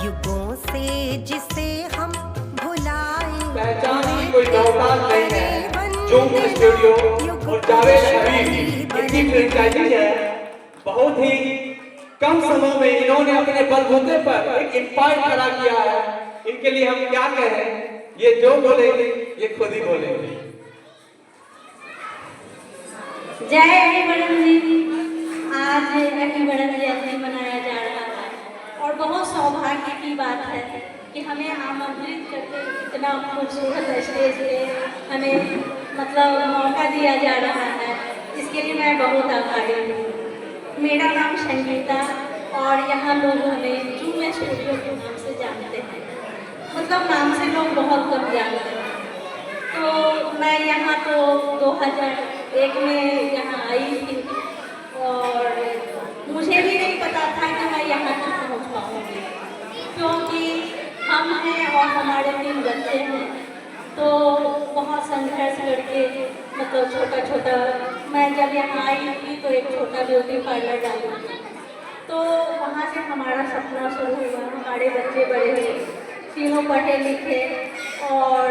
युगों से जिसे हम भुलाए पहचान की कोई मोहताज नहीं है। जोम स्टूडियो और जावेद हबीब इनकी फ्रेंचाइजी है। बहुत ही कम समय में इन्होंने अपने बलबूते पर एक एम्पायर खड़ा किया है। इनके लिए हम क्या कहें, ये जो बोलेंगे ये खुद ही बोलेंगे। जय अभिवड़न जी। आज अभिवड़न जयंती मनाया जा रहा है और बहुत सौभाग्य की बात है कि हमें आमंत्रित करके इतना खूबसूरत स्टेज पे हमें मतलब मौका दिया जा रहा है। इसके लिए मैं बहुत आभारी हूँ। मेरा नाम संगीता और यहाँ लोग हमें जूम स्टूडियो के नाम से जानते हैं। मतलब नाम से लोग बहुत कम जानते हैं। तो मैं यहाँ तो 2001 में यहाँ आई थी और मुझे भी नहीं पता था कि मैं यहाँ तक पहुँच पाऊँगी, क्योंकि हम हैं और हमारे 3 बच्चे हैं। तो बहुत संघर्ष करके मतलब छोटा मैं जब यहाँ आई थी तो एक छोटा ब्यूटी पार्लर डाला। तो वहाँ से हमारा सपना शुरू हुआ। हमारे बच्चे बड़े हुए, तीनों पढ़े लिखे और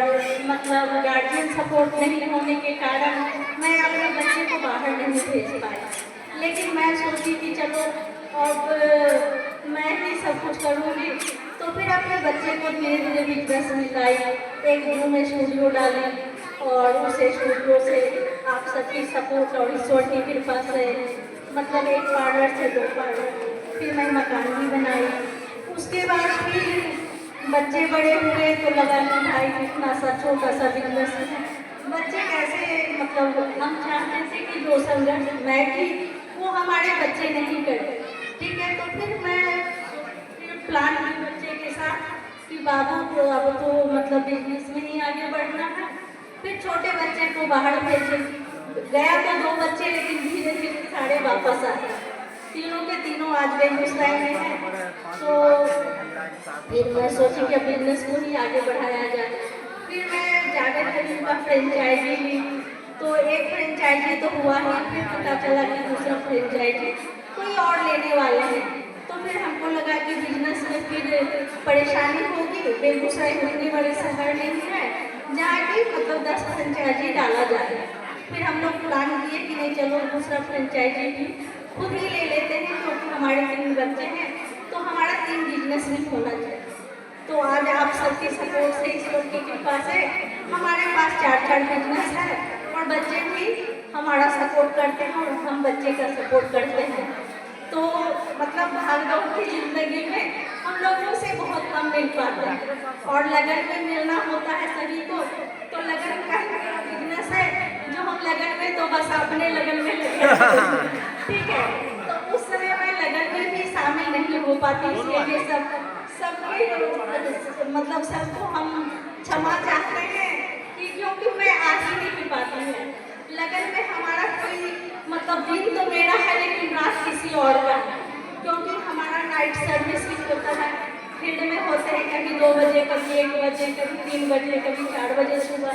मतलब गार्जियन सपोर्ट नहीं होने के कारण मैं अपने बच्चे को बाहर नहीं भेज पाई। लेकिन मैं सोची कि चलो अब मैं ही सब कुछ करूँगी। तो फिर अपने बच्चे को धीरे धीरे बिजनेस में लाई, एक रूम में स्टूडियो डाली और उस स्टूडियो से आप सबकी सपोर्ट और ईश्वर की कृपा से मतलब एक पार्लर से 2 पार्लर, फिर मैं मकान भी बनाई। उसके बाद फिर बच्चे बड़े हुए तो लगा कि भाई इतना सा छोटा सा बिजनेस है, बच्चे कैसे मतलब हम चाहते थे कि जो संघर्ष मैं की वो हमारे बच्चे नहीं करे। ठीक है, तो फिर मैं प्लान की बच्चे के साथ कि बाबू को अब तो मतलब बिजनेस में ही आगे बढ़ना है। फिर छोटे बच्चे को बाहर भेजे, गया तो 2 बच्चे, लेकिन धीरे धीरे सारे वापस आए। तीनों के तीनों आज बेगूसराय में हैं। तो फिर मैं सोची कि बिजनेस को ही आगे बढ़ाया जाए। फिर मैं जावेद हबीब का फ्रेंचाइजी ली, तो एक फ्रेंचाइजी तो हुआ है, फिर पता चला कि दूसरा फ्रेंचाइजी कोई और लेने वाला है। तो फिर हमको लगा कि बिजनेस में फिर परेशानी होगी। बेगूसराय इतने बड़े शहर नहीं है जहाँ की मतलब 10 फ्रेंचाइजी डाला जाए। फिर हम लोग प्लान किए कि नहीं चलो दूसरा फ्रेंचाइजी भी खुद ही ले लेते हैं, क्योंकि हमारे 3 बच्चे हैं तो हमारा 3 बिजनेस भी होना चाहिए। तो आज आप सबकी सपोर्ट से, ईश्वर की कृपा से हमारे पास 4 बिजनेस है और बच्चे भी हमारा सपोर्ट करते हैं और हम बच्चे का सपोर्ट करते हैं। तो मतलब भाग-दौड़ की जिंदगी में हम लोगों से बहुत कम मिल पाते हैं और लगन में मिलना होता है सभी को। तो लगन का बिजनेस है जो हम लगन में तो बस अपने लगन में लगे। ठीक है, तो उस समय मैं लगन में भी शामिल नहीं हो पाती, इसलिए सबके मतलब सबको हम क्षमा चाहते हैं कि क्योंकि मैं आ ही नहीं पाती हूँ। लगन में हमारा कोई मतलब दिन तो मेरा है लेकिन रात किसी और का है, क्योंकि हमारा नाइट सर्विस भी होता है, फील्ड में होते हैं कभी 2 बजे, कभी 1 बजे, कभी 3 बजे, कभी 4 बजे सुबह।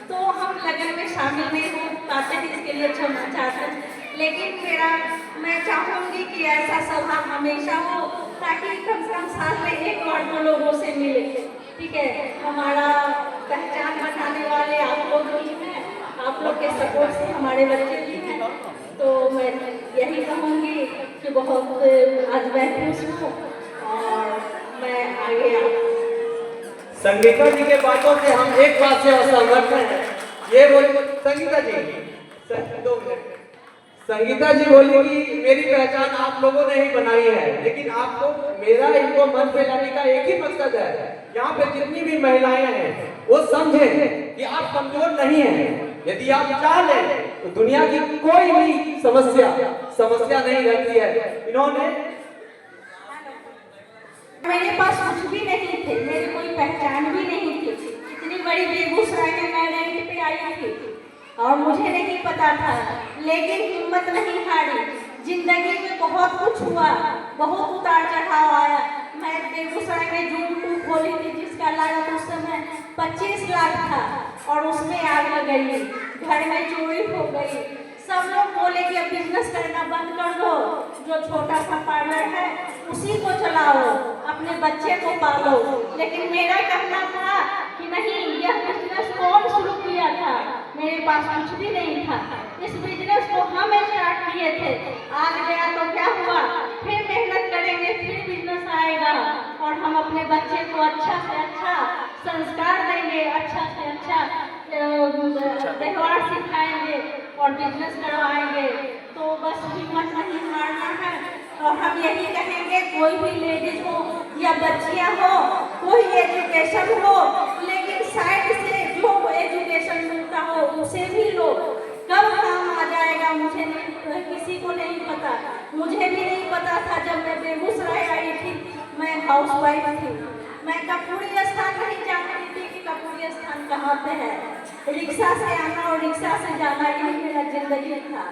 तो हम लगन में शामिल नहीं हो पाते हैं, इसके लिए क्षमा चाहते हैं। लेकिन मैं चाहूँगी कि ऐसा सभा हमेशा हो ताकि कम से कम साल में 1 बार तो लोगों से मिले। ठीक है, हमारा पहचान बनाने वाले आप लोग ही हैं, आप लोग के सपोर्ट से हमारे बच्चे भी हैं। तो मैं यही कहूँगी कि बहुत आज मैं खुश हूँ और मैं आगे संगीता जी के बातों से हम एक बात से असहमत हैं। ये बोली संगीता जी 2 मिनट। संगीता जी बोली कि मेरी पहचान आप लोगों ने ही बनाई है, लेकिन आपको मेरा इनको मन पे लाने का एक ही मकसद है, यहाँ पे जितनी भी महिलाएं हैं वो समझें कि आप कमजोर नहीं हैं। यदि आप चाह लें तो दुनिया की कोई भी समस्या नहीं रहती है। इन्होंने मेरे पास कुछ भी नहीं थे, मेरी कोई पहचान भी नहीं थी। इतनी बड़ी बेगूसराय में मैं रेंट पे आई थी और मुझे नहीं पता था, लेकिन हिम्मत नहीं हारी। जिंदगी में बहुत कुछ हुआ, बहुत उतार चढ़ाव आया। मैं बेगूसराय में जूम 2 खोली थी जिसका लागत उस समय 25 लाख था और उसमें आग लग गई, घर में चोरी हो गई, सब लोग बोले कि अब बिजनेस करना बंद कर दो, जो छोटा सा पार्लर है उसी को चलाओ, अपने बच्चे को पालो। लेकिन मेरा कहना था कि नहीं, यह बिजनेस कौन शुरू किया था, मेरे पास कुछ भी नहीं था। इस बिजनेस को हम स्टार्ट किए थे, आज गया तो क्या हुआ, फिर मेहनत करेंगे फिर बिजनेस आएगा और हम अपने बच्चे को अच्छा से अच्छा संस्कार देंगे, अच्छा से अच्छा व्यवहार सिखाएंगे और बिजनेस करवाएंगे। तो बस हिम्मत नहीं हारना है और हम यही कहेंगे, कोई भी लेडीज हो या बच्चियां हो, कोई एजुकेशन हो, लेकिन साइड से जो एजुकेशन मिलता हो उसे भी लो। कब काम आ जाएगा मुझे नहीं, किसी को नहीं पता, मुझे भी नहीं पता था। जब मैं बेगूसराय आई थी, मैं हाउसवाइफ थी, मैं कपूरी स्थान नहीं जानती थी कि कपूरी स्थान कहाँ पे है। रिक्शा से आना और रिक्शा से जाना यही मेरा जिंदगी था।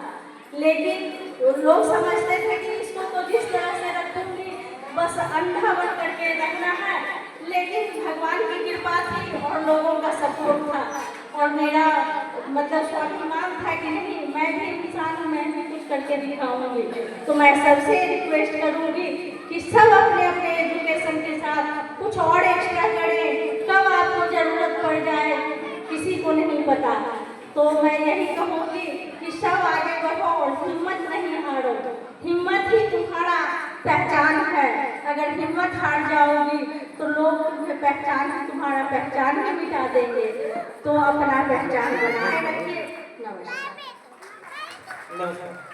लेकिन लोग समझते थे कि इसको तो जिस तरह से रखूंगी बस अंधा बन करके रखना है, लेकिन भगवान की कृपा थी और लोगों का सपोर्ट था और मेरा मतलब स्वाभिमान था कि नहीं, मैं भी इंसान हूँ, मैं भी कुछ करके दिखाऊंगी। तो मैं सबसे रिक्वेस्ट करूंगी कि सब अपने अपने एजुकेशन के साथ कुछ और एक्स्ट्रा करें, कब आपको जरूरत पड़ जाए किसी को नहीं पता। तो मैं यही कहूँगी कि सब आगे बढ़ो और हिम्मत नहीं हारो, हिम्मत ही तुम्हारा पहचान है। अगर हिम्मत हार जाओगी तो लोग तुम्हें पहचान, तुम्हारा पहचान भी मिटा देंगे। तो अपना पहचान बनाए रखिए। नमस्कार। नमस्कार।